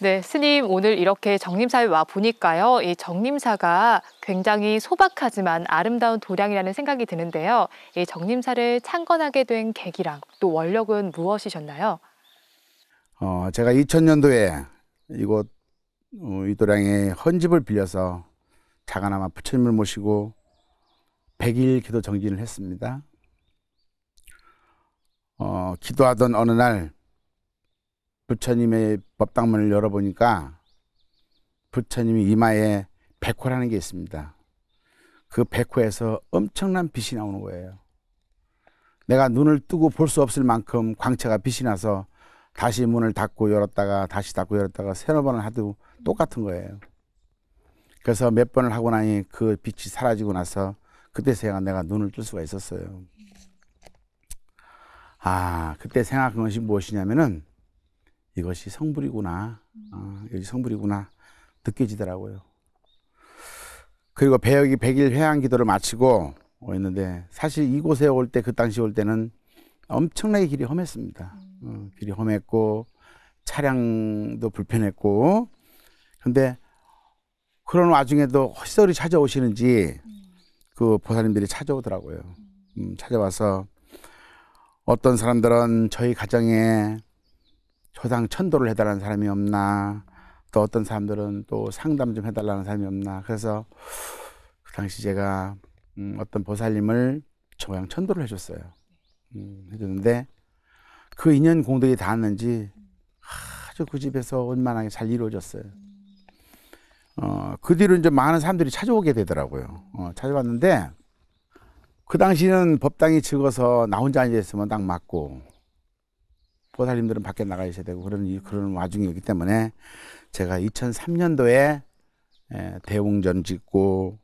네, 스님 오늘 이렇게 정림사에 와 보니까요. 이 정림사가 굉장히 소박하지만 아름다운 도량이라는 생각이 드는데요. 이 정림사를 창건하게 된 계기랑 또 원력은 무엇이셨나요? 제가 2000년도에 이곳 이도량에 헌집을 빌려서 자가나마 부처님을 모시고 100일 기도 정진을 했습니다. 기도하던 어느 날 부처님의 법당문을 열어보니까 부처님이 이마에 백호라는 게 있습니다. 그 백호에서 엄청난 빛이 나오는 거예요. 내가 눈을 뜨고 볼 수 없을 만큼 광채가 빛이 나서 다시 문을 닫고 열었다가 다시 닫고 열었다가 세너 번을 하도 똑같은 거예요. 그래서 몇 번을 하고 나니 그 빛이 사라지고 나서 그때서야 내가 눈을 뜰 수가 있었어요. 그때 생각한 것이 무엇이냐면은 이것이 성불이구나. 여기 성불이구나. 느껴지더라고요. 그리고 배역이 100일 회향 기도를 마치고 있는데 사실 이곳에 올 때, 그 당시 올 때는 엄청나게 길이 험했습니다. 길이 험했고 차량도 불편했고, 근데 그런 와중에도 헛소리 찾아오시는지 그 보살님들이 찾아오더라고요. 찾아와서 어떤 사람들은 저희 가정에 조당 천도를 해달라는 사람이 없나, 또 어떤 사람들은 또 상담 좀 해달라는 사람이 없나. 그래서 그 당시 제가 어떤 보살님을 조양 천도를 해줬어요. 해줬는데 그 인연 공덕이 닿았는지 아주 그 집에서 원만하게 잘 이루어졌어요. 그 뒤로 이제 많은 사람들이 찾아오게 되더라고요. 찾아왔는데 그 당시는 법당이 적어서 나 혼자 앉아있으면 딱 맞고 보살님들은 밖에 나가 있어야 되고 그런 와중이었기 때문에 제가 2003년도에 대웅전 짓고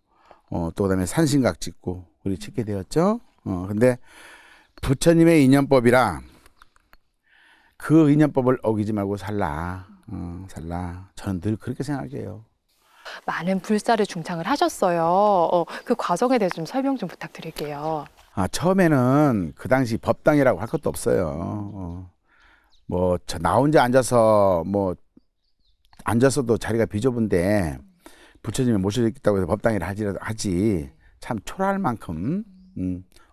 또 그다음에 산신각 짓고 우리 짓게 되었죠. 근데 부처님의 인연법이라 그 인연법을 어기지 말고 살라. 저는 늘 그렇게 생각해요. 많은 불사를 중창을 하셨어요. 그 과정에 대해서 좀 설명 좀 부탁드릴게요. 처음에는 그 당시 법당이라고 할 것도 없어요. 나 혼자 앉아서 앉아서도 자리가 비좁은데 부처님이 모셔졌다고 해서 법당이라 하지 참 초라할 만큼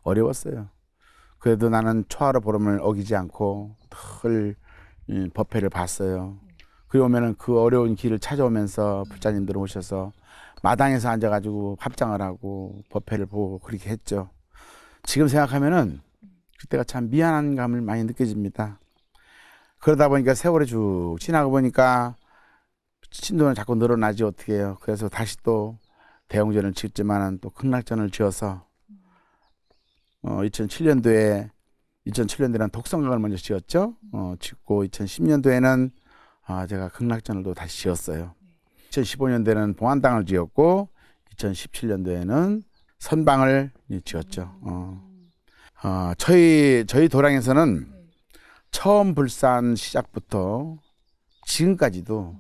어려웠어요. 그래도 나는 초하루 보름을 어기지 않고 늘 법회를 봤어요. 그리고 오면은 그 어려운 길을 찾아오면서 불자님들 오셔서 마당에서 앉아가지고 합장을 하고 법회를 보고 그렇게 했죠. 지금 생각하면은 그때가 참 미안한 감을 많이 느껴집니다. 그러다 보니까 세월이 쭉 지나고 보니까 신도는 자꾸 늘어나지 어떻게 해요. 그래서 다시 또 대웅전을 짓지만은 또 극락전을 지어서 2007년도에는 독성강을 먼저 지었죠. 짓고 2010년도에는 제가 극락전을 또 다시 지었어요. 2015년도에는 봉안당을 지었고 2017년도에는 선방을 지었죠. 저희 도량에서는 처음 불산 시작부터 지금까지도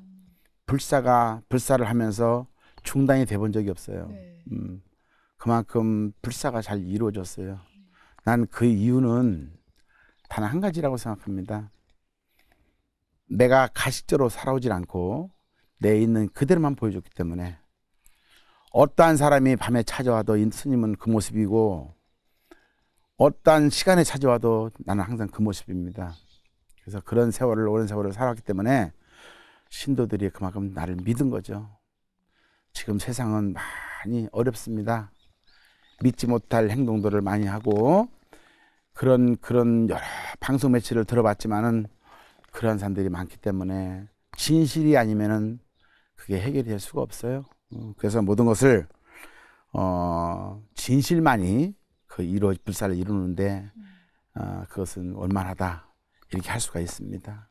불사를 하면서 중단이 돼 본 적이 없어요. 그만큼 불사가 잘 이루어졌어요. 난 그 이유는 단 한 가지라고 생각합니다. 내가 가식적으로 살아오질 않고 내 있는 그대로만 보여줬기 때문에 어떠한 사람이 밤에 찾아와도 이 스님은 그 모습이고 어떠한 시간에 찾아와도 나는 항상 그 모습입니다. 그래서 그런 오랜 세월을 살았기 때문에 신도들이 그만큼 나를 믿은 거죠. 지금 세상은 많이 어렵습니다. 믿지 못할 행동들을 많이 하고 그런 여러 방송 매체를 들어봤지만은 그런 사람들이 많기 때문에 진실이 아니면은 그게 해결이 될 수가 없어요. 그래서 모든 것을 진실만이 불사를 이루는데 그것은 원만하다 이렇게 할 수가 있습니다.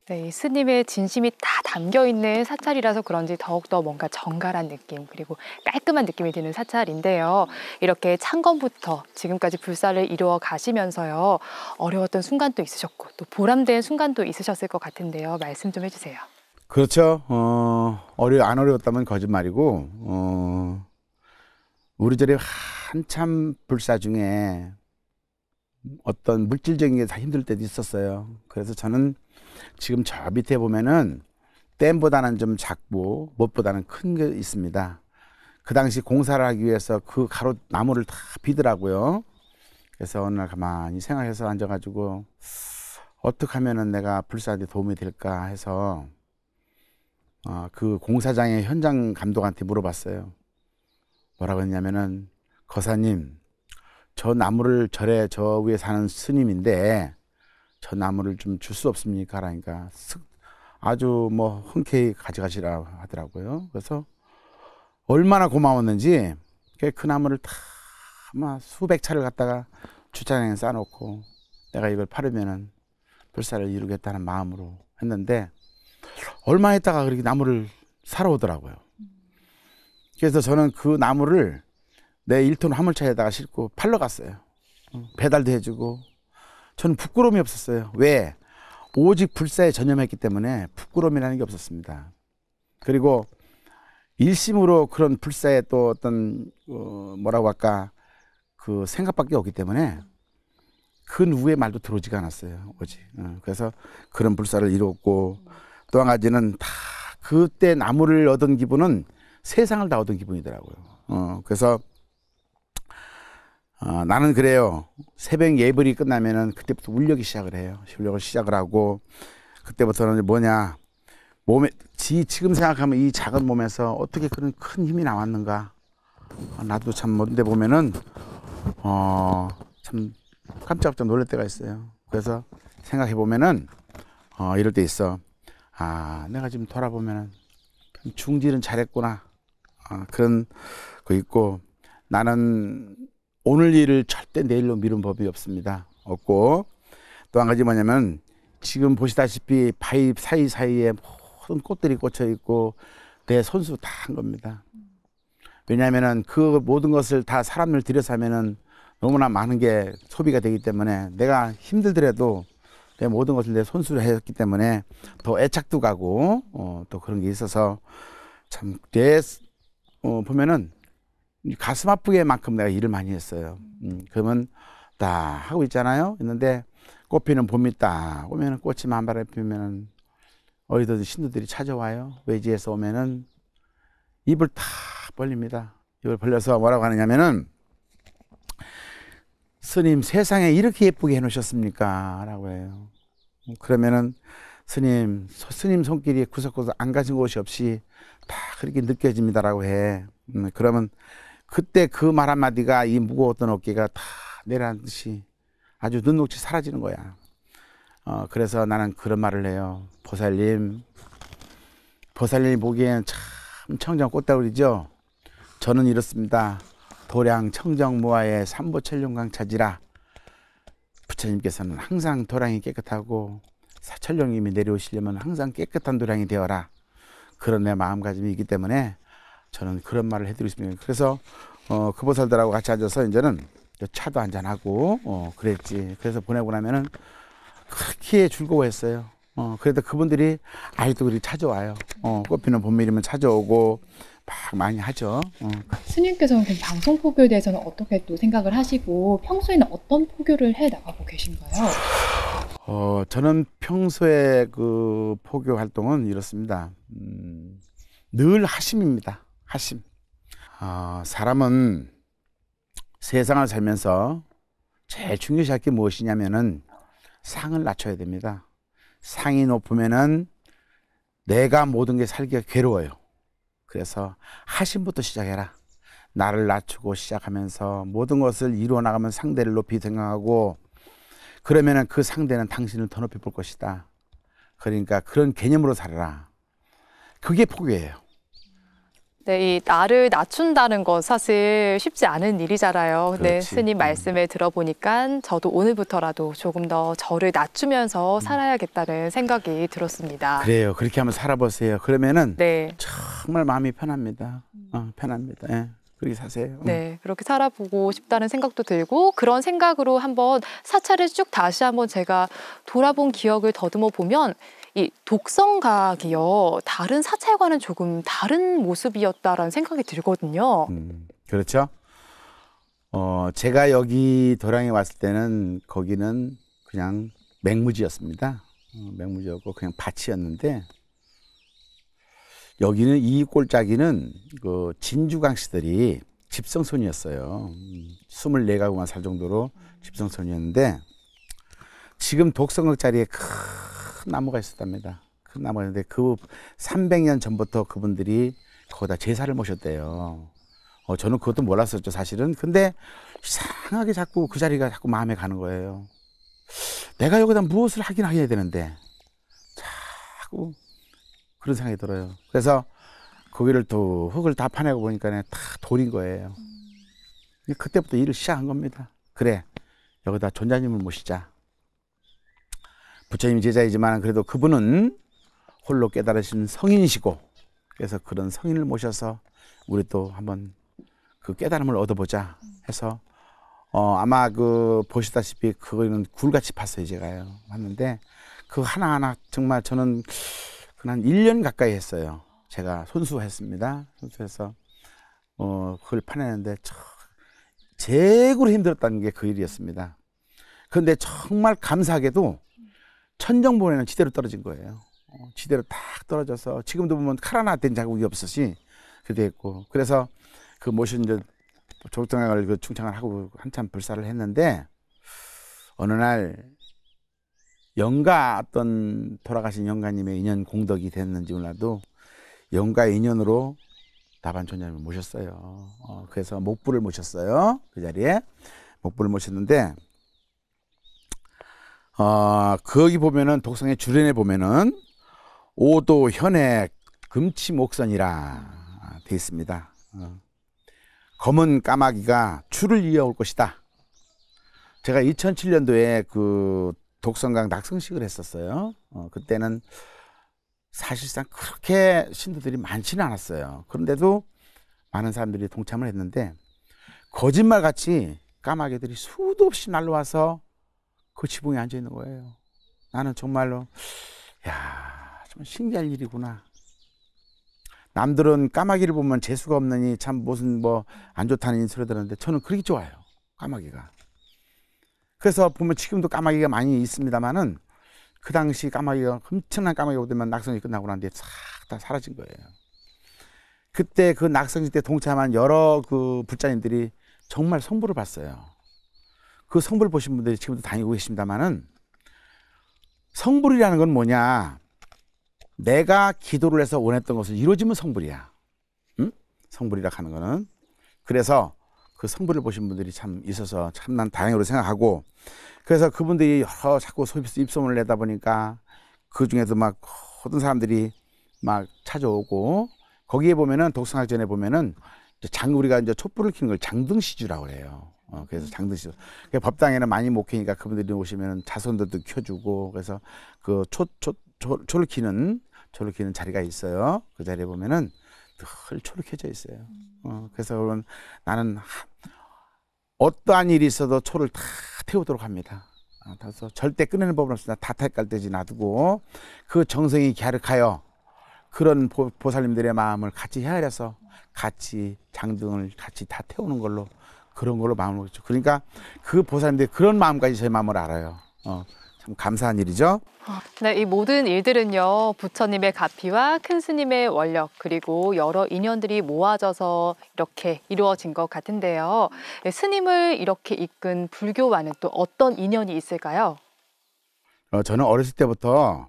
네, 이 스님의 진심이 다 담겨 있는 사찰이라서 그런지 더욱더 뭔가 정갈한 느낌 그리고 깔끔한 느낌이 드는 사찰인데요. 이렇게 창건부터 지금까지 불사를 이루어 가시면서요. 어려웠던 순간도 있으셨고 또 보람된 순간도 있으셨을 것 같은데요. 말씀 좀 해주세요. 그렇죠. 안 어려웠다면 거짓말이고 우리 절에 한참 불사 중에 어떤 물질적인 게 다 힘들 때도 있었어요. 그래서 저는 지금 저 밑에 보면은 댐보다는 좀 작고 못보다는 큰 게 있습니다. 그 당시 공사를 하기 위해서 그 가로 나무를 다 비더라고요. 그래서 어느 날 가만히 생각해서 앉아가지고 어떻게 하면은 내가 불사한테 도움이 될까 해서 그 공사장의 현장 감독한테 물어봤어요. 뭐라고 했냐면은, 거사님, 저 나무를 절에 저 위에 사는 스님인데 저 나무를 좀 줄 수 없습니까? 그러니까 아주 뭐 흔쾌히 가져가시라 하더라고요. 그래서 얼마나 고마웠는지 그 나무를 다 아마 수백 차를 갖다가 주차장에 쌓아놓고 내가 이걸 팔으면은 불사를 이루겠다는 마음으로 했는데, 얼마 있다가 그렇게 나무를 사러 오더라고요. 그래서 저는 그 나무를 내 1톤 화물차에다가 싣고 팔러 갔어요. 배달도 해주고. 저는 부끄러움이 없었어요. 왜? 오직 불사에 전념했기 때문에 부끄러움이라는 게 없었습니다. 그리고 일심으로 그런 불사에 또 어떤 뭐라고 할까, 그 생각밖에 없기 때문에 그 누구의 말도 들어오지가 않았어요. 오직. 그래서 그런 불사를 이루었고, 또 한 가지는 다 그때 나무를 얻은 기분은 세상을 다 얻은 기분이더라고요. 그래서 나는 그래요. 새벽 예불이 끝나면은 그때부터 울려기 시작을 해요. 울려기 시작을 하고, 그때부터는 뭐냐, 몸에 지금 생각하면 이 작은 몸에서 어떻게 그런 큰 힘이 나왔는가. 나도 참 뭔데 보면은 참 깜짝깜짝 놀랄 때가 있어요. 그래서 생각해 보면은 이럴 때 있어. 내가 지금 돌아보면은 중질은 잘했구나. 그런 거 있고, 나는 오늘 일을 절대 내일로 미룬 법이 없습니다. 없고, 또 한 가지 뭐냐면, 지금 보시다시피 바위 사이사이에 모든 꽃들이 꽂혀 있고 내 손수 다 한 겁니다. 왜냐하면은 그 모든 것을 다 사람을 들여서 하면은 너무나 많은 게 소비가 되기 때문에, 내가 힘들더라도 내 모든 것을 내 손수로 했기 때문에 더 애착도 가고 또 그런 게 있어서 참 내 보면은 가슴 아프게 만큼 내가 일을 많이 했어요. 그러면 다 하고 있잖아요. 있는데 꽃피는 봄이 딱 오면은 꽃이 만발에 피면은 어디든 신도들이 찾아와요. 외지에서 오면은 입을 다 벌립니다. 입을 벌려서 뭐라고 하느냐면은, 스님 세상에 이렇게 예쁘게 해놓으셨습니까? 라고 해요. 그러면은 스님 손길이 구석구석 안 가진 곳이 없이 다 그렇게 느껴집니다라고 해. 그러면 그때 그 말 한마디가 이 무거웠던 어깨가 다 내려앉듯이 아주 눈녹이 사라지는 거야. 그래서 나는 그런 말을 해요. 보살님이 보기엔 참 청정 꽃다울이죠. 저는 이렇습니다. 도량 청정무아의 삼보천룡강 차지라. 부처님께서는 항상 도량이 깨끗하고 천룡님이 내려오시려면 항상 깨끗한 도량이 되어라. 그런 내 마음가짐이 있기 때문에 저는 그런 말을 해드리고 싶습니다. 그래서 그 보살들하고 같이 앉아서 이제는 차도 한잔하고 그랬지. 그래서 보내고 나면은 그렇게 즐거워했어요. 그래도 그분들이 아직도 그렇게 찾아와요. 꽃피는 봄밀이면 찾아오고 막 많이 하죠. 스님께서는 그럼 방송 포교에 대해서는 어떻게 또 생각을 하시고 평소에는 어떤 포교를 해 나가고 계신가요? 저는 평소에 그 포교 활동은 이렇습니다. 늘 하심입니다. 하심. 사람은 세상을 살면서 제일 중요시할 게 무엇이냐면은 상을 낮춰야 됩니다. 상이 높으면은 내가 모든 게 살기가 괴로워요. 그래서 하심부터 시작해라. 나를 낮추고 시작하면서 모든 것을 이루어 나가면 상대를 높이 생각하고, 그러면은 그 상대는 당신을 더 높이 볼 것이다. 그러니까 그런 개념으로 살아라. 그게 포교예요. 네, 이 나를 낮춘다는 건 사실 쉽지 않은 일이잖아요. 근데 그렇지. 스님 말씀을 들어보니까 저도 오늘부터라도 조금 더 저를 낮추면서 살아야겠다는 생각이 들었습니다. 그래요. 그렇게 한번 살아보세요. 그러면은 네. 정말 마음이 편합니다. 편합니다. 예. 그렇게 사세요. 네, 그렇게 살아보고 싶다는 생각도 들고, 그런 생각으로 한번 사찰을 쭉 다시 한번 제가 돌아본 기억을 더듬어 보면, 이 독성각이요, 다른 사찰과는 조금 다른 모습이었다라는 생각이 들거든요. 그렇죠. 제가 여기 도량에 왔을 때는 거기는 그냥 맹무지였습니다. 맹무지였고 그냥 밭이었는데, 여기는 이 꼴짜기는 그 진주강 씨들이 집성촌이었어요. 24가구만 살 정도로 집성촌이었는데 지금 독성역 자리에 큰 나무가 있었답니다. 큰 나무가 있는데 그 300년 전부터 그분들이 거기다 제사를 모셨대요. 저는 그것도 몰랐었죠, 사실은. 근데 이상하게 자꾸 그 자리가 자꾸 마음에 가는 거예요. 내가 여기다 무엇을 하긴 해야 되는데 자꾸 그런 생각이 들어요. 그래서 거기를 또 흙을 다 파내고 보니까 다 돌인 거예요. 그때부터 일을 시작한 겁니다. 그래, 여기다 존자님을 모시자. 부처님 제자이지만 그래도 그분은 홀로 깨달으신 성인이시고, 그래서 그런 성인을 모셔서 우리 또 한번 그 깨달음을 얻어보자 해서 아마 그 보시다시피 그거는 굴같이 팠어요. 제가요 봤는데 그 하나하나 정말 저는 한 1년 가까이 했어요. 제가 손수했습니다. 손수해서 그걸 파내는데 제구로 힘들었다는 게 그 일이었습니다. 그런데 정말 감사하게도 천정본에는 지대로 떨어진 거예요. 지대로 딱 떨어져서 지금도 보면 칼 하나 된 자국이 없으시 그렇게 됐고, 그래서 그 모신 이제 조정학을 그 충창을 하고 한참 불사를 했는데 어느 날 영가 어떤 돌아가신 영가님의 인연 공덕이 됐는지 몰라도 영가의 인연으로 다반존자님을 모셨어요. 그래서 목부를 모셨어요. 그 자리에 목부를 모셨는데 거기 보면은 독성의 주련에 보면은 오도 현액 금치목선이라 돼 있습니다. 검은 까마귀가 추를 이어올 것이다. 제가 2007년도에 그 독성강 낙성식을 했었어요. 그때는 사실상 그렇게 신도들이 많지는 않았어요. 그런데도 많은 사람들이 동참을 했는데 거짓말같이 까마귀들이 수도 없이 날라와서 그 지붕에 앉아 있는 거예요. 나는 정말로 야, 좀 신기한 일이구나. 남들은 까마귀를 보면 재수가 없느니 참 무슨 뭐 안 좋다는 소리 들었는데 저는 그렇게 좋아요. 까마귀가. 그래서 보면 지금도 까마귀가 많이 있습니다만은 그 당시 까마귀가 엄청난 까마귀가 오더만 낙성이 끝나고 난 뒤에 싹 다 사라진 거예요. 그때 그 낙성식 때 동참한 여러 그 불자님들이 정말 성부를 봤어요. 그 성부를 보신 분들이 지금도 다니고 계십니다만은 성불이라는 건 뭐냐? 내가 기도를 해서 원했던 것을 이루어지면 성불이야. 응? 성불이라 하는 거는. 그래서 그 성불을 보신 분들이 참 있어서 참 난 다행으로 생각하고, 그래서 그분들이 여러 자꾸 입소문을 내다 보니까 그 중에도 막 모든 사람들이 막 찾아오고, 거기에 보면은 독성학전에 보면은 우리가 이제 촛불을 켜는 걸 장등시주라고 해요. 그래서 장등시주. 법당에는 많이 못 켜니까 그분들이 오시면 자손들도 켜주고, 그래서 그 초를 켜는 자리가 있어요. 그 자리에 보면은 늘 초를 켜져 있어요. 그래서 그러면 나는 어떠한 일이 있어도 초를 다 태우도록 합니다. 그래서 절대 끊는 법은 없습니다. 다탈깔때지 놔두고 그 정성이 갸륵하여 그런 보살님들의 마음을 같이 헤아려서 같이 장등을 같이 다 태우는 걸로, 그런 걸로 마음을 먹죠. 그러니까 그 보살님들이 그런 마음까지 제 마음을 알아요. 참 감사한 일이죠. 네, 이 모든 일들은요, 부처님의 가피와 큰 스님의 원력, 그리고 여러 인연들이 모아져서 이렇게 이루어진 것 같은데요. 네, 스님을 이렇게 이끈 불교와는 또 어떤 인연이 있을까요? 저는 어렸을 때부터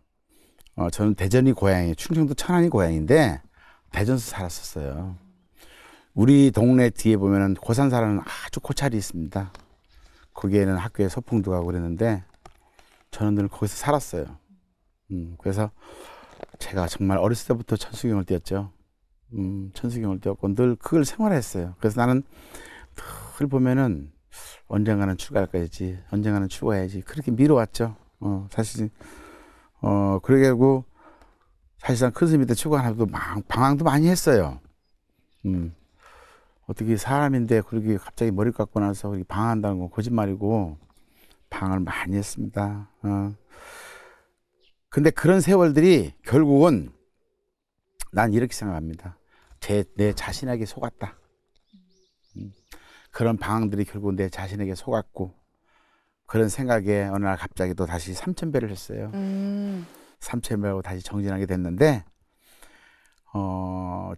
저는 대전이 고향이에요. 충청도 천안이 고향인데 대전에서 살았었어요. 우리 동네 뒤에 보면은 고산사라는 아주 고찰이 있습니다. 거기에는 학교에 소풍도 가고 그랬는데 저는 늘 거기서 살았어요. 그래서 제가 정말 어렸을 때부터 천수경을 띄었죠. 천수경을 띄었고 늘 그걸 생활했어요. 그래서 나는 늘 보면은 언젠가는 출가할 거야지, 언젠가는 죽어야지, 그렇게 미뤄왔죠. 사실 그러게 하고 사실상 큰 스님한테 출가하고도 방황도 많이 했어요. 어떻게 사람인데 그렇게 갑자기 머리 깎고 나서 방황한다는 건 거짓말이고, 방황을 많이 했습니다. 근데 그런 세월들이 결국은 난 이렇게 생각합니다. 내 자신에게 속았다. 그런 방황들이 결국 내 자신에게 속았고, 그런 생각에 어느 날 갑자기 또 다시 삼천배를 했어요. 삼천배하고 다시 정진하게 됐는데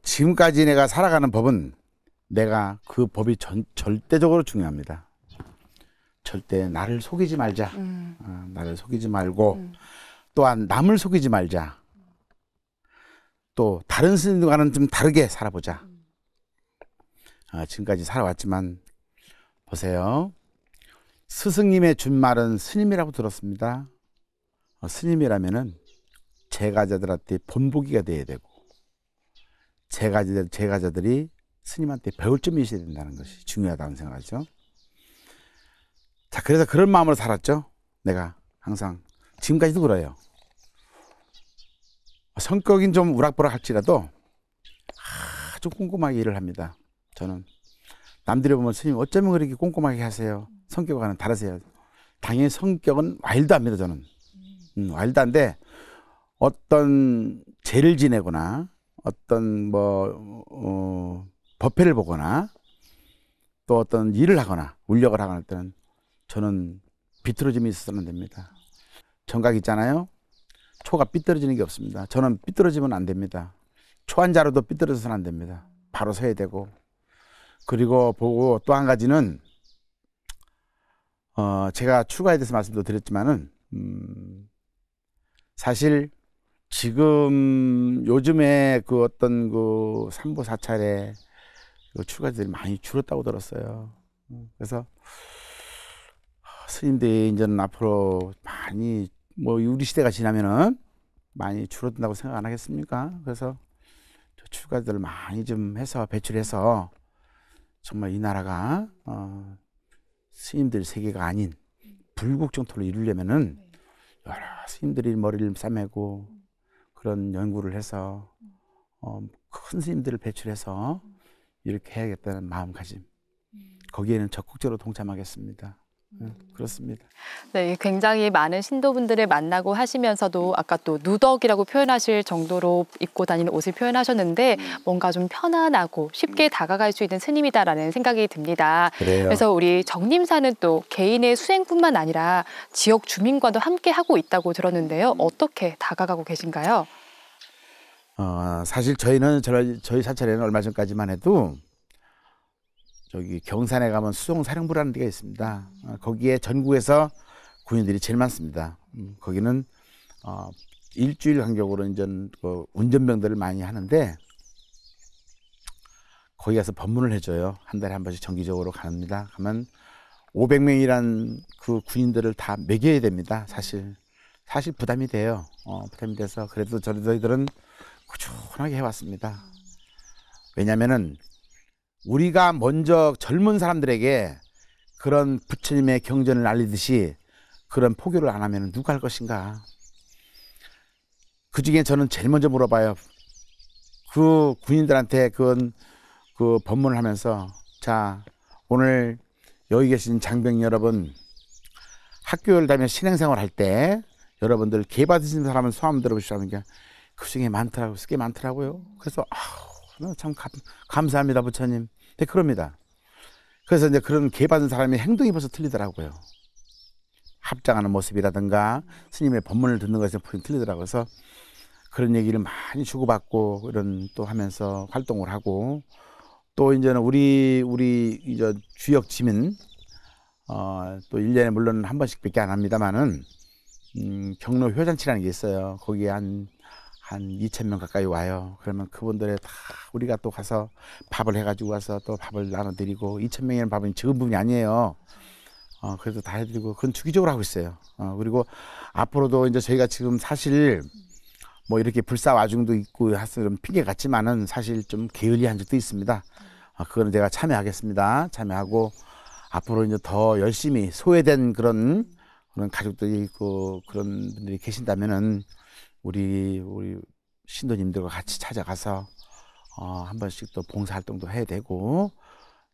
지금까지 내가 살아가는 법은 내가 그 법이 절대적으로 중요합니다. 절대 나를 속이지 말자. 나를 속이지 말고 또한 남을 속이지 말자. 또 다른 스님들과는 좀 다르게 살아보자. 지금까지 살아왔지만 보세요. 스승님의 준 말은 스님이라고 들었습니다. 스님이라면은 제가자들한테 본보기가 돼야 되고 제가자들이 스님한테 배울 점이 있어야 된다는 것이 중요하다고 생각하죠. 자, 그래서 그런 마음으로 살았죠. 내가 항상 지금까지도 그래요. 성격이 좀 우락부락 할지라도 아주 꼼꼼하게 일을 합니다. 저는 남들이 보면 스님 어쩌면 그렇게 꼼꼼하게 하세요. 성격과는 다르세요. 당연히 성격은 와일드합니다. 저는 와일드한데 어떤 죄를 지내거나 어떤 법회를 보거나 또 어떤 일을 하거나 울력을 하거나 할 때는 저는 비뚤어짐이 있어서는 안 됩니다. 정각 있잖아요. 초가 삐뚤어지는 게 없습니다. 저는 삐뚤어지면 안 됩니다. 초 한 자루도 삐뚤어져서는 안 됩니다. 바로 서야 되고. 그리고 보고 또 한 가지는 제가 추가에 대해서 말씀도 드렸지만은 사실 지금 요즘에 그 어떤 그 삼보사찰에 그 출가들이 많이 줄었다고 들었어요. 그래서 스님들이 이제는 앞으로 많이 뭐 우리 시대가 지나면은 많이 줄어든다고 생각 안 하겠습니까? 그래서 저 출가들 많이 좀 해서 배출해서 정말 이 나라가 스님들 세계가 아닌 불국 정토를 이루려면은 여러 스님들이 머리를 싸매고 그런 연구를 해서 큰 스님들을 배출해서 이렇게 해야겠다는 마음가짐. 거기에는 적극적으로 동참하겠습니다. 그렇습니다. 네, 굉장히 많은 신도분들을 만나고 하시면서도 아까 또 누덕이라고 표현하실 정도로 입고 다니는 옷을 표현하셨는데 뭔가 좀 편안하고 쉽게 다가갈 수 있는 스님이다라는 생각이 듭니다. 그래요. 그래서 우리 정림사는 또 개인의 수행뿐만 아니라 지역 주민과도 함께 하고 있다고 들었는데요. 어떻게 다가가고 계신가요? 사실 저희 사찰에는 얼마 전까지만 해도 저기 경산에 가면 수송사령부라는 데가 있습니다. 거기에 전국에서 군인들이 제일 많습니다. 거기는 일주일 간격으로 이제 그 운전병들을 많이 하는데 거기 가서 법문을 해줘요. 한 달에 한 번씩 정기적으로 갑니다. 가면 500명이란 그 군인들을 다 먹여야 됩니다. 사실 부담이 돼요. 부담이 돼서 그래도 저희들은 꾸준하게 해왔습니다. 왜냐면은 우리가 먼저 젊은 사람들에게 그런 부처님의 경전을 알리듯이 그런 포교를 안 하면 누가 할 것인가. 그 중에 저는 제일 먼저 물어봐요. 그 군인들한테 그 법문을 하면서 자, 오늘 여기 계신 장병 여러분, 학교를 다니며 신행생활 할 때 여러분들 개 받으신 사람은 소함 들어보시라는 게 그 중에 많더라고요. 꽤 많더라고요. 그래서 참 감사합니다, 부처님. 네, 그럽니다. 그래서 이제 그런 개 받은 사람의 행동이 벌써 틀리더라고요. 합장하는 모습이라든가 스님의 법문을 듣는 것에 틀리더라고요. 그래서 그런 얘기를 많이 주고받고 이런 또 하면서 활동을 하고 또 이제는 우리 이제 주역 지민 또 1년에 물론 한 번씩밖에 안 합니다만은 경로 효잔치라는 게 있어요. 거기에 한 2,000명 가까이 와요. 그러면 그분들의 다 우리가 또 가서 밥을 해가지고 와서 또 밥을 나눠드리고 2,000명이라는 밥은 적은 부분이 아니에요. 그래도 다 해드리고 그건 주기적으로 하고 있어요. 그리고 앞으로도 이제 저희가 지금 사실 뭐 이렇게 불사 와중도 있고 해서 좀 핑계 같지만은 사실 좀 게을리한 적도 있습니다. 그거는 제가 참여하겠습니다. 참여하고 앞으로 이제 더 열심히 소외된 그런 가족들이 있고 그런 분들이 계신다면은 우리 신도님들과 같이 찾아가서 한 번씩 또 봉사활동도 해야 되고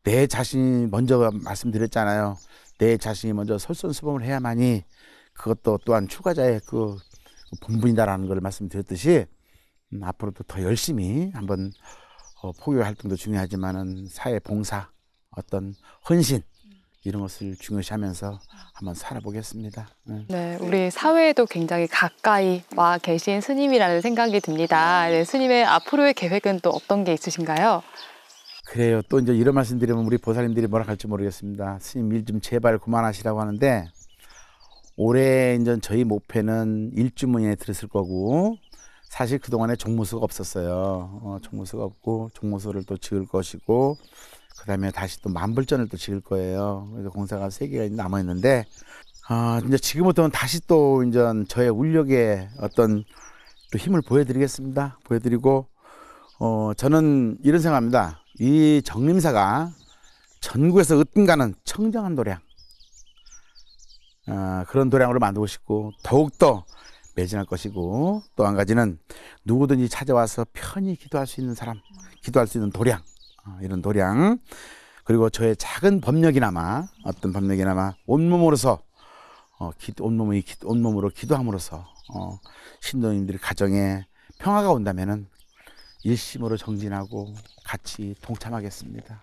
내 자신이 먼저 말씀드렸잖아요. 내 자신이 먼저 솔선수범을 해야만이 그것도 또한 출가자의 그 본분이다라는 걸 말씀드렸듯이 앞으로도 더 열심히 한번 포교 활동도 중요하지만은 사회 봉사 어떤 헌신 이런 것을 중요시하면서 한번 살아보겠습니다. 네, 우리 사회에도 굉장히 가까이 와 계신 스님이라는 생각이 듭니다. 네, 스님의 앞으로의 계획은 또 어떤 게 있으신가요? 그래요. 또 이제 이런 말씀 드리면 우리 보살님들이 뭐라 할지 모르겠습니다. 스님 일 좀 제발 그만하시라고 하는데 올해 이제 저희 목표는 일주문에 들었을 거고 사실 그동안에 종무수가 없었어요. 종무수가 없고 종무수를 또 지을 것이고 그다음에 다시 또 만불전을 또 지을 거예요. 그래서 공사가 3개가 남아 있는데 이제 지금부터는 다시 또 이제 저의 울력에 어떤 또 힘을 보여드리겠습니다. 보여드리고 저는 이런 생각합니다. 이 정림사가 전국에서 으뜸가는 청정한 도량 그런 도량으로 만들고 싶고 더욱더 매진할 것이고 또 한 가지는 누구든지 찾아와서 편히 기도할 수 있는 사람, 기도할 수 있는 도량 이런 도량 그리고 저의 작은 법력이나마 어떤 법력이나마 온몸으로서 온몸으로 기도함으로써 신도님들의 가정에 평화가 온다면은 일심으로 정진하고 같이 동참하겠습니다.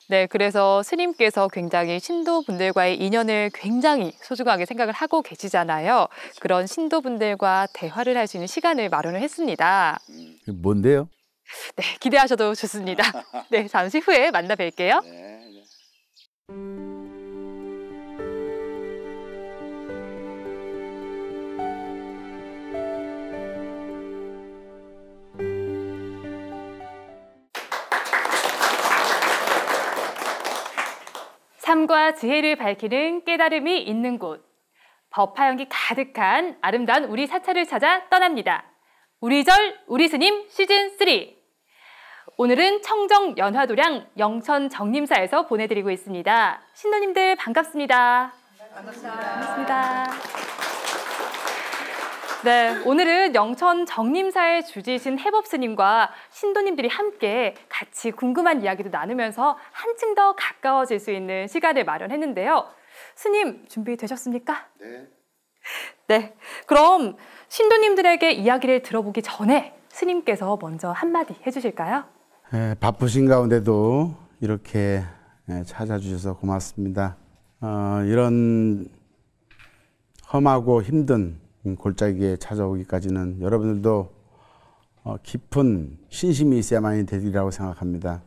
네, 그래서 스님께서 굉장히 신도분들과의 인연을 굉장히 소중하게 생각을 하고 계시잖아요. 그런 신도분들과 대화를 할 수 있는 시간을 마련을 했습니다. 뭔데요? 네, 기대하셔도 좋습니다. 네, 잠시 후에 만나 뵐게요. 삶과 지혜를 밝히는 깨달음이 있는 곳. 법화연기 가득한 아름다운 우리 사찰을 찾아 떠납니다. 우리절 우리 스님 시즌3. 오늘은 청정 연화도량 영천 정림사에서 보내드리고 있습니다. 신도님들 반갑습니다. 반갑습니다. 네, 오늘은 영천 정림사의 주지신 해법스님과 신도님들이 함께 같이 궁금한 이야기도 나누면서 한층 더 가까워질 수 있는 시간을 마련했는데요. 스님 준비되셨습니까? 네. 네, 그럼 신도님들에게 이야기를 들어보기 전에 스님께서 먼저 한마디 해주실까요? 바쁘신 가운데도 이렇게 찾아주셔서 고맙습니다. 이런 험하고 힘든 골짜기에 찾아오기까지는 여러분들도 깊은 신심이 있어야만이 되리라고 생각합니다.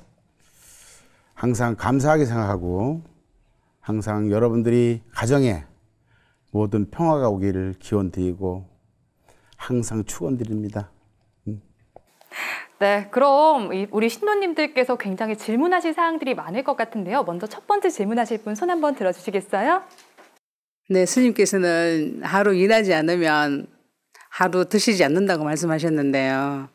항상 감사하게 생각하고 항상 여러분들이 가정에 모든 평화가 오기를 기원드리고 항상 축원드립니다. 네, 그럼 우리 신도님들께서 굉장히 질문하실 사항들이 많을 것 같은데요. 먼저 첫 번째 질문하실 분 손 한번 들어주시겠어요? 네, 스님께서는 하루 일하지 않으면 하루 드시지 않는다고 말씀하셨는데요.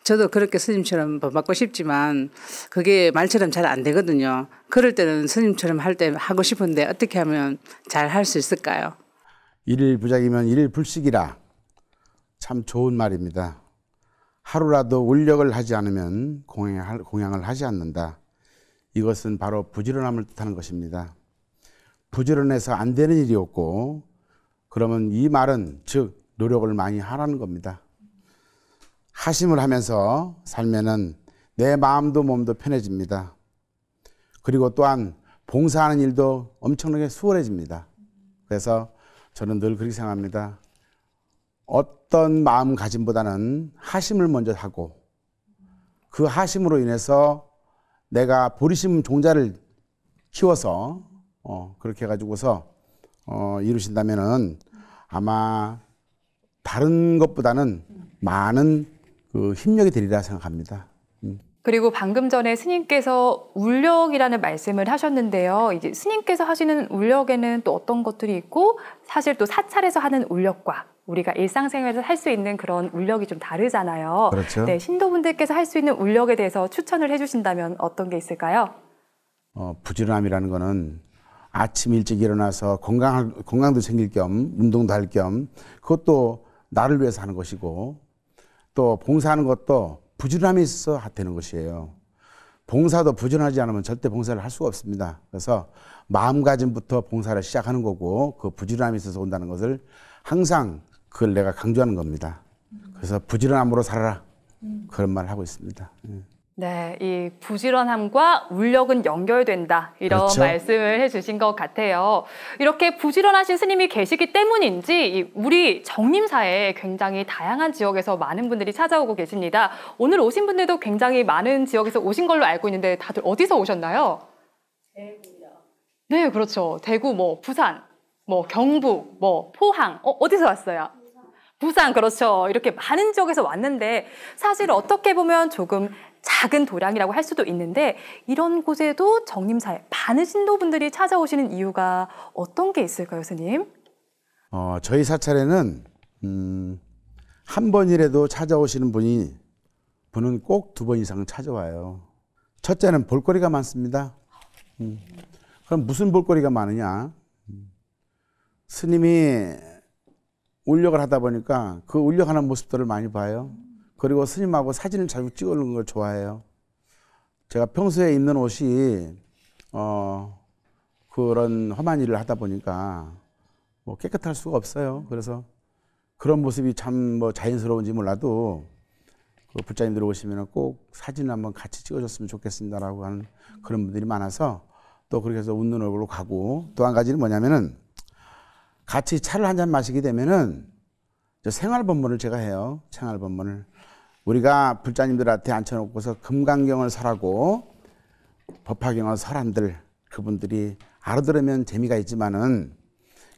저도 그렇게 스님처럼 본받고 싶지만 그게 말처럼 잘 안 되거든요. 그럴 때는 스님처럼 할 때 하고 싶은데 어떻게 하면 잘 할 수 있을까요? 일일부작이면 일일불식이라 참 좋은 말입니다. 하루라도 울력을 하지 않으면 공양을 하지 않는다. 이것은 바로 부지런함을 뜻하는 것입니다. 부지런해서 안 되는 일이 없고 그러면 이 말은 즉 노력을 많이 하라는 겁니다. 하심을 하면서 살면은 내 마음도 몸도 편해집니다. 그리고 또한 봉사하는 일도 엄청나게 수월해집니다. 그래서 저는 늘 그렇게 생각합니다. 어떤 마음가짐보다는 하심을 먼저 하고 그 하심으로 인해서 내가 보리심 종자를 키워서 그렇게 해가지고서 이루신다면은 아마 다른 것보다는 많은 그 힘력이 되리라 생각합니다. 그리고 방금 전에 스님께서 울력이라는 말씀을 하셨는데요. 이제 스님께서 하시는 울력에는 또 어떤 것들이 있고 사실 또 사찰에서 하는 울력과 우리가 일상생활에서 할 수 있는 그런 울력이 좀 다르잖아요. 그렇죠. 네, 신도분들께서 할 수 있는 울력에 대해서 추천을 해주신다면 어떤 게 있을까요? 부지런함이라는 거는 아침 일찍 일어나서 건강도 챙길 겸 운동도 할 겸 그것도 나를 위해서 하는 것이고 또 봉사하는 것도 부지런함이 있어서 되는 것이에요. 봉사도 부지런하지 않으면 절대 봉사를 할 수가 없습니다. 그래서 마음가짐부터 봉사를 시작하는 거고 그 부지런함이 있어서 온다는 것을 항상 그걸 내가 강조하는 겁니다. 그래서 부지런함으로 살아라. 그런 말을 하고 있습니다. 네, 이 부지런함과 울력은 연결된다. 이런 그렇죠. 말씀을 해주신 것 같아요. 이렇게 부지런하신 스님이 계시기 때문인지 우리 정림사에 굉장히 다양한 지역에서 많은 분들이 찾아오고 계십니다. 오늘 오신 분들도 굉장히 많은 지역에서 오신 걸로 알고 있는데 다들 어디서 오셨나요? 대구요. 네, 그렇죠. 대구, 부산, 경북, 포항, 어디서 왔어요? 부산, 그렇죠. 이렇게 많은 지역에서 왔는데 사실 어떻게 보면 조금 작은 도량이라고 할 수도 있는데 이런 곳에도 정림사에 많은 신도분들이 찾아오시는 이유가 어떤 게 있을까요, 스님? 저희 사찰에는 한 번이라도 찾아오시는 분은 꼭 2번 이상 찾아와요. 첫째는 볼거리가 많습니다. 그럼 무슨 볼거리가 많으냐? 스님이 울력을 하다 보니까 그 울력하는 모습들을 많이 봐요. 그리고 스님하고 사진을 자주 찍어놓는 걸 좋아해요. 제가 평소에 입는 옷이 그런 험한 일을 하다 보니까 깨끗할 수가 없어요. 그래서 그런 모습이 참 자연스러운지 몰라도 그 불자님들 오시면 꼭 사진을 한번 같이 찍어줬으면 좋겠습니다라고 하는 그런 분들이 많아서 또 그렇게 해서 웃는 얼굴로 가고, 또 한 가지는 뭐냐면은 같이 차를 한 잔 마시게 되면은 생활법문을 제가 해요. 생활법문을. 우리가 불자님들한테 앉혀놓고서 금강경을 설하고 법화경을 설한들, 그분들이 알아들으면 재미가 있지만은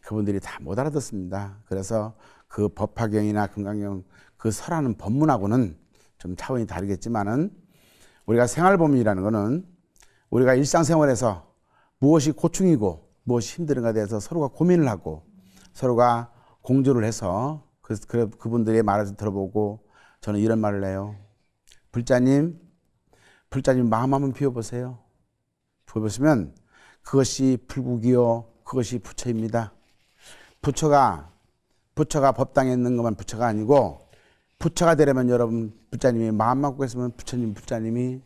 그분들이 다 못 알아듣습니다. 그래서 그 법화경이나 금강경 그 설하는 법문하고는 좀 차원이 다르겠지만은 우리가 생활법문이라는 거는 우리가 일상생활에서 무엇이 고충이고 무엇이 힘든가에 대해서 서로가 고민을 하고 서로가 공조를 해서 그분들의 말을 들어보고, 저는 이런 말을 해요. 불자님 마음 한번 비워보세요. 비워보시면 그것이 불국이요, 그것이 부처입니다. 부처가 법당에 있는 것만 부처가 아니고, 부처가 되려면 여러분 불자님이 마음만 갖고 있으면 불자님이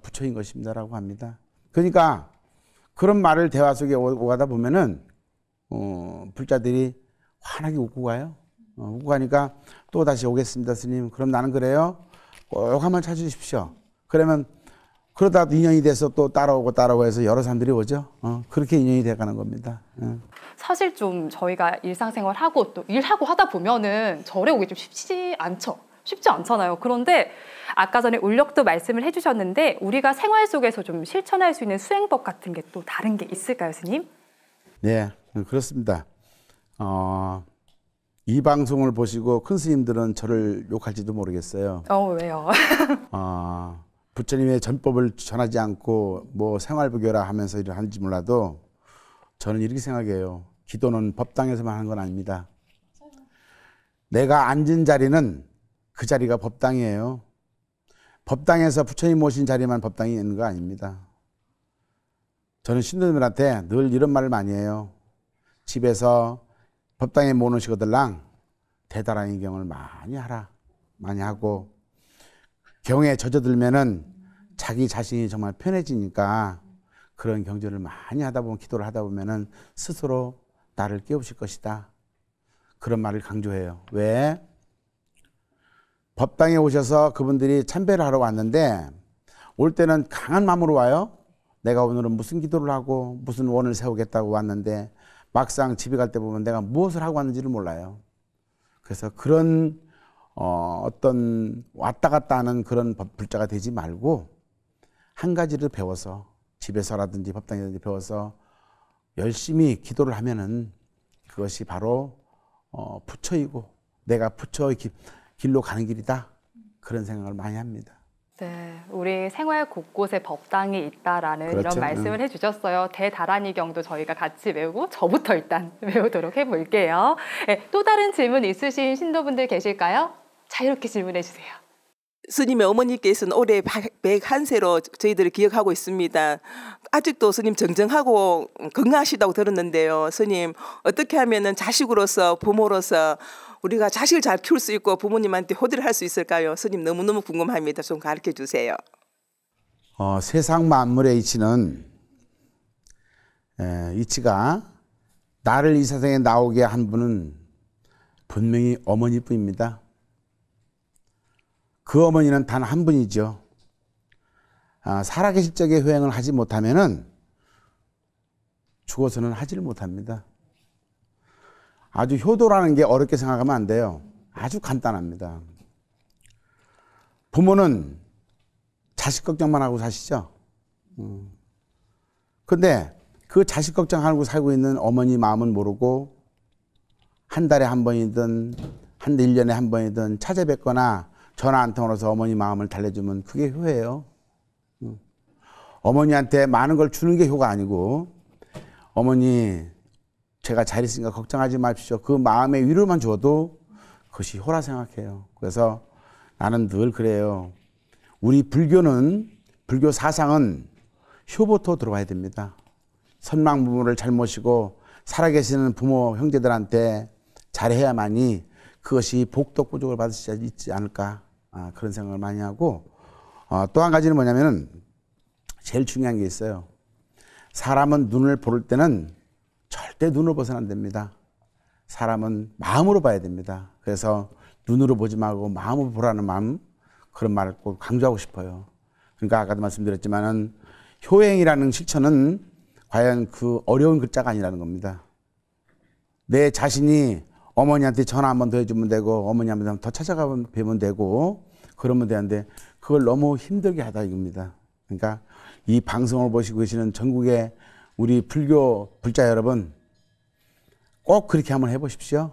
부처인 것입니다라고 합니다. 그러니까 그런 말을 대화 속에 오가다 보면은 불자들이 환하게 웃고 가요. 웃고 가니까 또 다시 오겠습니다, 스님. 그럼 나는 그래요. 꼭 한번 찾아주십시오. 그러면 그러다 인연이 돼서 또 따라오고 해서 여러 사람들이 오죠. 그렇게 인연이 돼가는 겁니다. 사실 좀 저희가 일상생활하고 또 일하고 하다 보면은 절에 오기 좀 쉽지 않잖아요. 그런데 아까 전에 울력도 말씀을 해주셨는데 우리가 생활 속에서 좀 실천할 수 있는 수행법 같은 게 또 다른 게 있을까요, 스님? 네, 그렇습니다. 이 방송을 보시고 큰 스님들은 저를 욕할지도 모르겠어요. 왜요? 부처님의 전법을 전하지 않고 생활부교라 하면서 일을 하는지 몰라도 저는 이렇게 생각해요. 기도는 법당에서만 하는 건 아닙니다. 내가 앉은 자리는 그 자리가 법당이에요. 법당에서 부처님 모신 자리만 법당이 있는 거 아닙니다. 저는 신도들한테 늘 이런 말을 많이 해요. 집에서 법당에 모으시거들랑 대다랑이 경을 많이 하라. 많이 하고 경에 젖어들면은 자기 자신이 정말 편해지니까 그런 경전을 많이 하다 보면, 기도를 하다 보면은 스스로 나를 깨우칠 것이다. 그런 말을 강조해요. 왜? 법당에 오셔서 그분들이 참배를 하러 왔는데 올 때는 강한 마음으로 와요. 내가 오늘은 무슨 기도를 하고 무슨 원을 세우겠다고 왔는데 막상 집에 갈 때 보면 내가 무엇을 하고 왔는지를 몰라요. 그래서 그런 어떤 왔다 갔다 하는 그런 불자가 되지 말고 한 가지를 배워서 집에서라든지 법당이라든지 배워서 열심히 기도를 하면은 그것이 바로 부처이고 내가 부처의 길로 가는 길이다. 그런 생각을 많이 합니다. 네, 우리 생활 곳곳에 법당이 있다라는 그렇죠. 이런 말씀을 해주셨어요. 대다라니경도 저희가 같이 외우고 저부터 일단 외우도록 해볼게요. 네, 또 다른 질문 있으신 신도분들 계실까요? 자유롭게 질문해 주세요. 스님의 어머니께서는 올해 101세로 저희들을 기억하고 있습니다. 아직도 스님 정정하고 건강하시다고 들었는데요. 스님, 어떻게 하면 자식으로서 부모로서 우리가 자식을 잘 키울 수 있고 부모님한테 효도를 할 수 있을까요? 스님 너무너무 궁금합니다. 좀 가르쳐 주세요. 세상 만물의 이치가 나를 이 세상에 나오게 한 분은 분명히 어머니뿐입니다. 그 어머니는 단 한 분이죠. 살아계실 적에 효행을 하지 못하면은 죽어서는 하지를 못합니다. 아주 효도라는 게 어렵게 생각하면 안 돼요. 아주 간단합니다. 부모는 자식 걱정만 하고 사시죠. 근데 그 자식 걱정하고 살고 있는 어머니 마음은 모르고 한 달에 한 번이든 한 1년에 한 번이든 찾아뵙거나 전화 한 통으로 해서 어머니 마음을 달래주면 그게 효예요. 어머니한테 많은 걸 주는 게 효가 아니고 어머니 제가 잘 있으니까 걱정하지 마십시오. 그 마음의 위로만 줘도 그것이 효라 생각해요. 그래서 나는 늘 그래요. 우리 불교는 불교 사상은 효부터 들어와야 됩니다. 선망 부모를 잘 모시고 살아계시는 부모 형제들한테 잘해야만이 그것이 복덕 구족을 받을 수 있지 않을까 그런 생각을 많이 하고 또 한 가지는 뭐냐면은 제일 중요한 게 있어요. 사람은 눈을 볼 때는 절대 눈을 봐서는 안 됩니다. 사람은 마음으로 봐야 됩니다. 그래서 눈으로 보지 말고 마음으로 보라는 마음 그런 말을 꼭 강조하고 싶어요. 그러니까 아까도 말씀드렸지만은 효행이라는 실천은 과연 그 어려운 글자가 아니라는 겁니다. 내 자신이 어머니한테 전화 한 번 더 해주면 되고 어머니 한 번 더 찾아가 뵈면 되고 그러면 되는데 그걸 너무 힘들게 하다 이겁니다. 그러니까 이 방송을 보시고 계시는 전국의 우리 불교 불자 여러분 꼭 그렇게 한번 해보십시오.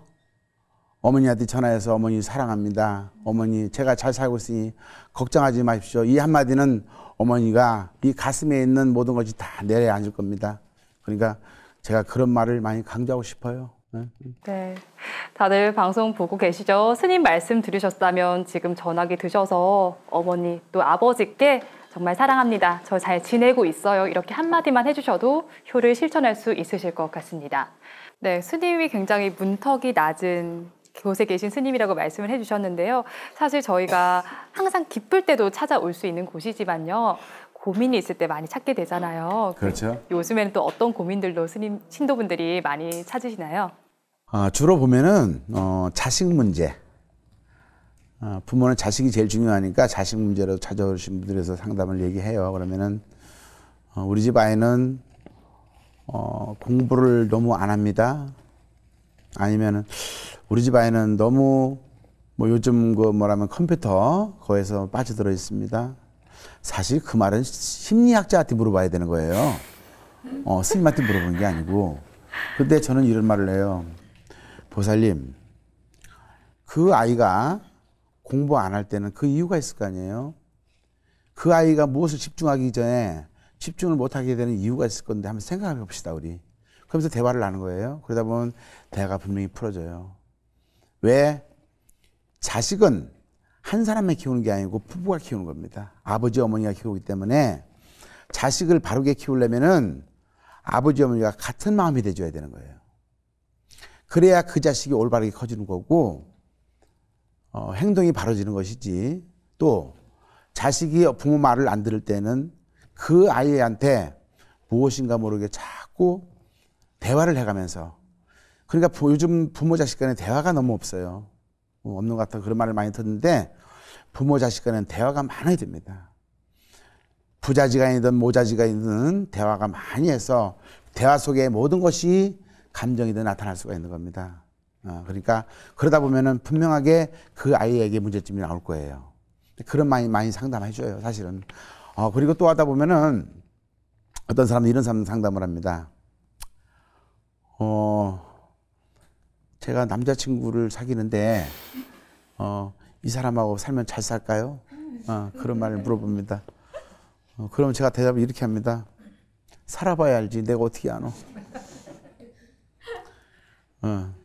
어머니한테 전화해서 어머니 사랑합니다. 어머니 제가 잘 살고 있으니 걱정하지 마십시오. 이 한마디는 어머니가 이 가슴에 있는 모든 것이 다 내려앉을 겁니다. 그러니까 제가 그런 말을 많이 강조하고 싶어요. 네, 다들 방송 보고 계시죠? 스님 말씀 들으셨다면 지금 전화기 드셔서 어머니 또 아버지께 정말 사랑합니다. 저 잘 지내고 있어요. 이렇게 한마디만 해주셔도 효를 실천할 수 있으실 것 같습니다. 네, 스님이 굉장히 문턱이 낮은 곳에 계신 스님이라고 말씀을 해주셨는데요. 사실 저희가 항상 기쁠 때도 찾아올 수 있는 곳이지만요. 고민이 있을 때 많이 찾게 되잖아요. 그렇죠. 요즘에는 또 어떤 고민들로 스님, 신도분들이 많이 찾으시나요? 주로 보면은 자식 문제. 부모는 자식이 제일 중요하니까 자식 문제로 찾아오신 분들에서 상담을 얘기해요. 그러면은 우리 집 아이는 공부를 너무 안 합니다. 아니면은 우리 집 아이는 너무 뭐 요즘 그 뭐라면 컴퓨터 거기서 빠져들어 있습니다. 사실 그 말은 심리학자한테 물어봐야 되는 거예요. 스님한테 물어보는 게 아니고. 근데 저는 이런 말을 해요. 보살님, 그 아이가 공부 안 할 때는 그 이유가 있을 거 아니에요. 그 아이가 무엇을 집중하기 전에 집중을 못하게 되는 이유가 있을 건데 한번 생각해 봅시다 우리. 그러면서 대화를 나눈 거예요. 그러다 보면 대화가 분명히 풀어져요. 왜? 자식은 한 사람이 키우는 게 아니고 부부가 키우는 겁니다. 아버지 어머니가 키우기 때문에 자식을 바르게 키우려면은 아버지 어머니가 같은 마음이 돼줘야 되는 거예요. 그래야 그 자식이 올바르게 커지는 거고 행동이 바로지는 것이지. 또 자식이 부모 말을 안 들을 때는 그 아이한테 무엇인가 모르게 자꾸 대화를 해가면서 그러니까 요즘 부모 자식 간에 대화가 너무 없어요. 없는 것 같아 그런 말을 많이 듣는데 부모 자식 간에는 대화가 많아야 됩니다. 부자지간이든 모자지간이든 대화가 많이 해서 대화 속에 모든 것이 감정이든 나타날 수가 있는 겁니다. 그러니까 그러다 보면은 분명하게 그 아이에게 문제점이 나올 거예요. 그런 많이 상담해 줘요, 사실은. 그리고 또 하다 보면은 어떤 사람은 이런 사람 상담을 합니다. 제가 남자친구를 사귀는데 이 사람하고 살면 잘 살까요? 그런 말을 물어봅니다. 그러면 제가 대답을 이렇게 합니다. 살아봐야 알지 내가 어떻게 아노?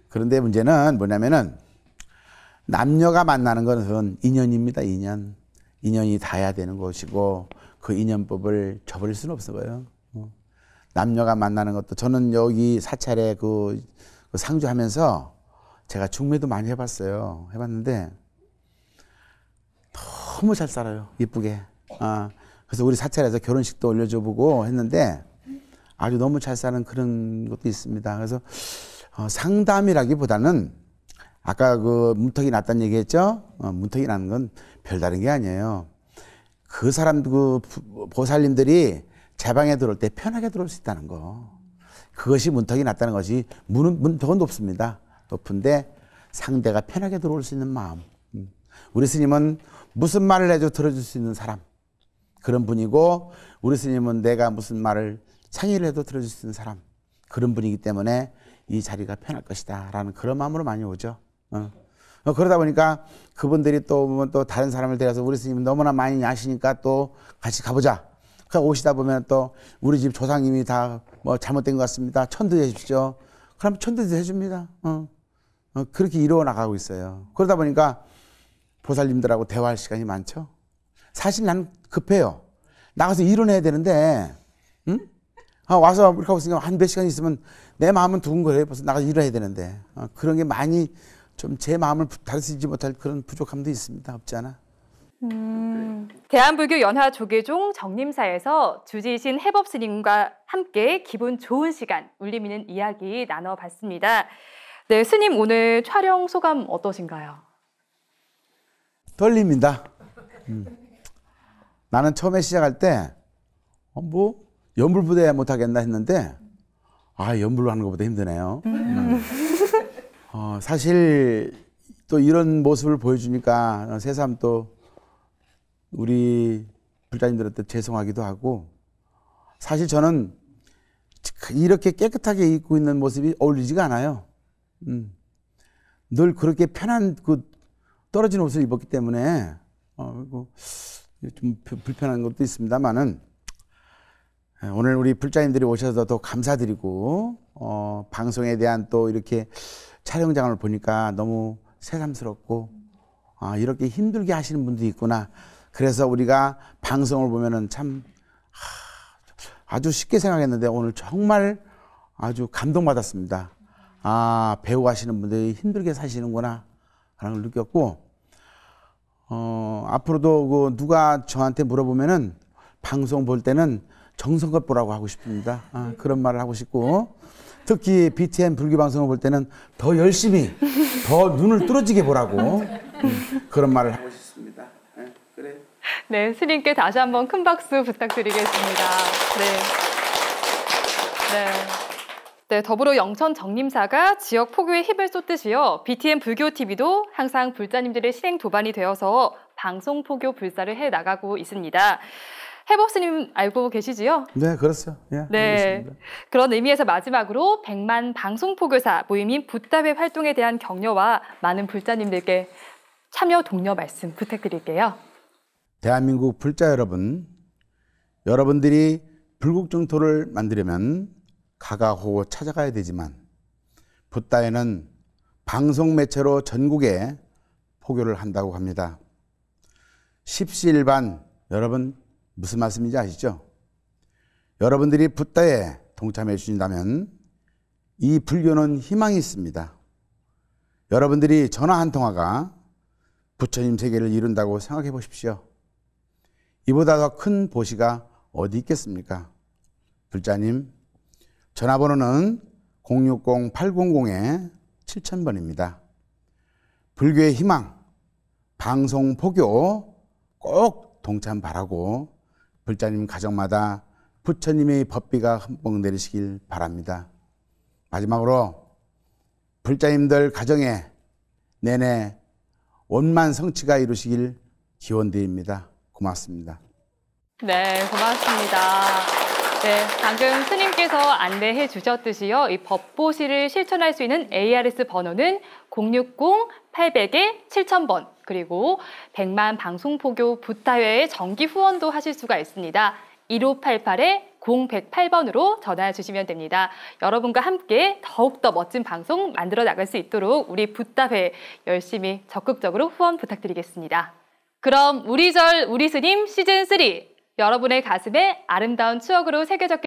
그런데 문제는 뭐냐면은 남녀가 만나는 것은 인연입니다. 인연이 닿아야 되는 것이고 그 인연법을 저버릴 수는 없어요. 남녀가 만나는 것도 저는 여기 사찰에 그 상주하면서 제가 중매도 많이 해봤어요. 해봤는데 너무 잘 살아요. 예쁘게. 그래서 우리 사찰에서 결혼식도 올려줘 보고 했는데 아주 너무 잘 사는 그런 것도 있습니다. 그래서 상담이라기보다는 아까 그 문턱이 났다는 얘기 했죠? 문턱이 나는 건 별다른 게 아니에요. 그 사람 보살님들이 제 방에 들어올 때 편하게 들어올 수 있다는 거. 그것이 문턱이 낮다는 것이 문턱은 높습니다. 높은데 상대가 편하게 들어올 수 있는 마음. 우리 스님은 무슨 말을 해도 들어줄 수 있는 사람. 그런 분이고 우리 스님은 내가 무슨 말을 상의를 해도 들어줄 수 있는 사람. 그런 분이기 때문에 이 자리가 편할 것이다 라는 그런 마음으로 많이 오죠. 그러다 보니까 그분들이 또 다른 사람을 데려서 우리 스님은 너무나 많이 아시니까 또 같이 가보자. 그러니까 오시다 보면 또 우리 집 조상님이 다 뭐 잘못된 것 같습니다. 천도해 주십시오. 그럼 천도도 해줍니다. 그렇게 이루어 나가고 있어요. 그러다 보니까 보살님들하고 대화할 시간이 많죠. 사실 난 급해요. 나가서 일은 해야 되는데, 응? 와서 이렇게 하고 있으니까 한 몇 시간 있으면 내 마음은 두근거려요. 벌써 나가서 일을 해야 되는데. 그런 게 많이 좀 제 마음을 다스리지 못할 그런 부족함도 있습니다. 없지 않아. 대한불교연화조계종 정림사에서 주지이신 해법 스님과 함께 기분 좋은 시간, 울림 있는 이야기 나눠봤습니다. 네, 스님 오늘 촬영 소감 어떠신가요? 떨립니다. 나는 처음에 시작할 때 연불부대 못하겠나 했는데 연불로 하는 것보다 힘드네요. 사실 또 이런 모습을 보여주니까 새삼 또 우리 불자님들한테 죄송하기도 하고 사실 저는 이렇게 깨끗하게 입고 있는 모습이 어울리지가 않아요. 늘 그렇게 편한 떨어진 옷을 입었기 때문에 좀 불편한 것도 있습니다만은 오늘 우리 불자님들이 오셔서 더 감사드리고 방송에 대한 또 이렇게 촬영장을 보니까 너무 새삼스럽고 이렇게 힘들게 하시는 분도 있구나. 그래서 우리가 방송을 보면은 참 아주 쉽게 생각했는데 오늘 정말 아주 감동받았습니다. 배우 하시는 분들이 힘들게 사시는구나 라는 걸 느꼈고 앞으로도 누가 저한테 물어보면은 방송 볼 때는 정성껏 보라고 하고 싶습니다. 그런 말을 하고 싶고 특히 BTN 불교 방송을 볼 때는 더 열심히 더 눈을 뚫어지게 보라고 그런 말을 하고 싶습니다. 그래. 네, 스님께 다시 한번 큰 박수 부탁드리겠습니다. 네, 더불어 영천 정림사가 지역 포교에 힘을 쏟듯이요. BTN 불교TV도 항상 불자님들의 실행 도반이 되어서 방송 포교 불사를 해나가고 있습니다. 해법 스님 알고 계시지요? 네, 그렇죠. 예, 네, 알겠습니다. 그런 의미에서 마지막으로 100만 방송 포교사 모임인 붓다회 활동에 대한 격려와 많은 불자님들께 참여 독려 말씀 부탁드릴게요. 대한민국 불자 여러분, 여러분들이 불국정토를 만들려면 가가호고 찾아가야 되지만 붓다회는 방송 매체로 전국에 포교를 한다고 합니다. 십시일반 여러분 무슨 말씀인지 아시죠? 여러분들이 붓다회에 동참해 주신다면 이 불교는 희망이 있습니다. 여러분들이 전화 한 통화가 부처님 세계를 이룬다고 생각해 보십시오. 이보다 더 큰 보시가 어디 있겠습니까? 불자님, 전화번호는 060-800-7000번입니다. 불교의 희망, 방송 포교 꼭 동참 바라고 불자님 가정마다 부처님의 법비가 흠뻑 내리시길 바랍니다. 마지막으로 불자님들 가정에 내내 원만 성취가 이루시길 기원드립니다. 고맙습니다. 네, 고맙습니다. 네, 방금 스님께서 안내해 주셨듯이요. 이 법보시를 실천할 수 있는 ARS 번호는 060-800-7000번 그리고 100만 방송포교 붓다회의 정기 후원도 하실 수가 있습니다. 1588-0108번으로 전화해 주시면 됩니다. 여러분과 함께 더욱더 멋진 방송 만들어 나갈 수 있도록 우리 붓다회 열심히 적극적으로 후원 부탁드리겠습니다. 그럼 우리 절 우리 스님 시즌3 여러분의 가슴에 아름다운 추억으로 새겨졌길